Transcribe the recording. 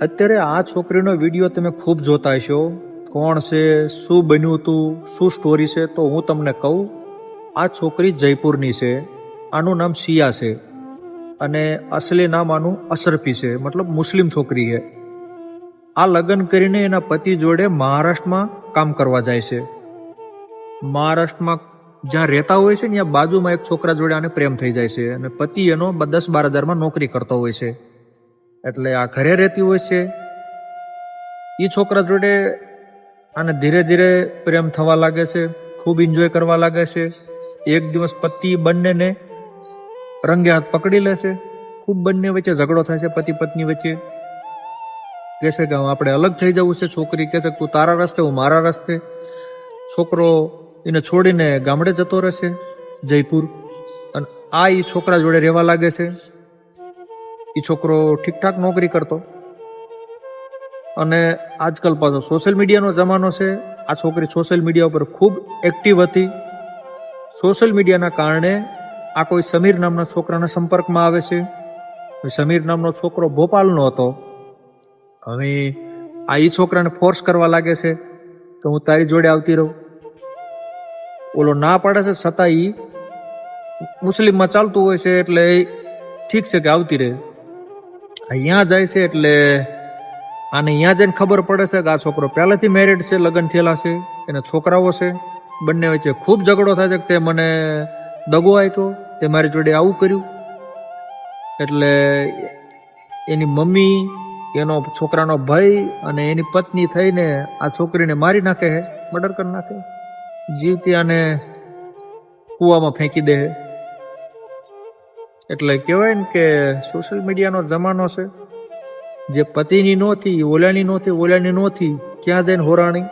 અત્યારે આ છોકરીનો વિડીયો તમે ખૂબ જોતા હશો. કોણ છે, શું બન્યું હતું, શું સ્ટોરી છે, તો હું તમને કહું. આ છોકરી જયપુરની છે. આનું નામ શિયા છે અને અસલી નામ આનું અશરફી છે, મતલબ મુસ્લિમ છોકરી છે. આ લગ્ન કરીને એના પતિ જોડે મહારાષ્ટ્રમાં કામ કરવા જાય છે. મહારાષ્ટ્રમાં જ્યાં રહેતા હોય છે ને ત્યાં બાજુમાં એક છોકરા જોડે આને પ્રેમ થઈ જાય છે અને પતિ એનો 10-12 હજારમાં નોકરી કરતો હોય છે. એટલે આ ઘરે રહેતી હોય છે. એ છોકરા જોડે આને ધીરે ધીરે પ્રેમ થવા લાગે છે, ખૂબ એન્જોય કરવા લાગે છે. એક દિવસ પતિ બંનેને રંગે હાથ પકડી લે છે. ખૂબ બંને વચ્ચે ઝઘડો થાય છે, પતિ પત્ની વચ્ચે. કહે છે કે આપણે અલગ થઈ જવું છે. છોકરી કહે છે તું તારા રસ્તે, હું મારા રસ્તે. છોકરો એને છોડીને ગામડે જતો રહેશે, જયપુર. અને આ એ છોકરા જોડે રહેવા લાગે છે. એ છોકરો ઠીકઠાક નોકરી કરતો અને આજકાલ પાછો સોશિયલ મીડિયાનો જમાનો છે. આ છોકરી સોશિયલ મીડિયા ઉપર ખૂબ એક્ટિવ હતી. સોશિયલ મીડિયાના કારણે આ કોઈ સમીર નામના છોકરાના સંપર્કમાં આવે છે. સમીર નામનો છોકરો ભોપાલનો હતો. હવે આ એ છોકરાને ફોર્સ કરવા લાગે છે કે હું તારી જોડે આવતી રહું. ઓલો ના પાડે છે, છતાં એ મુસ્લિમમાં ચાલતું હોય છે એટલે ઠીક છે કે આવતી રહે. અહીંયા જાય છે એટલે આને અહીંયા જઈને ખબર પડે છે કે આ છોકરો પહેલાથી મેરિડ છે, લગ્ન થયેલા છે, એના છોકરાઓ છે. બંને વચ્ચે ખૂબ ઝઘડો થાય છે કે તે મને દગો આપ્યો, તે મારી જોડે આવું કર્યું. એટલે એની મમ્મી, એનો છોકરાનો ભાઈ અને એની પત્ની થઈને આ છોકરીને મારી નાખે છે, મર્ડર કરી નાખે, જીવતી આને કૂવામાં ફેંકી દે. એટલે કહેવાય ને કે સોશિયલ મીડિયાનો જમાનો છે. જે પતિની નહોતી ઓલાની નહોતી, ઓલાની નહોતી ક્યાં જઈને હોરાણી.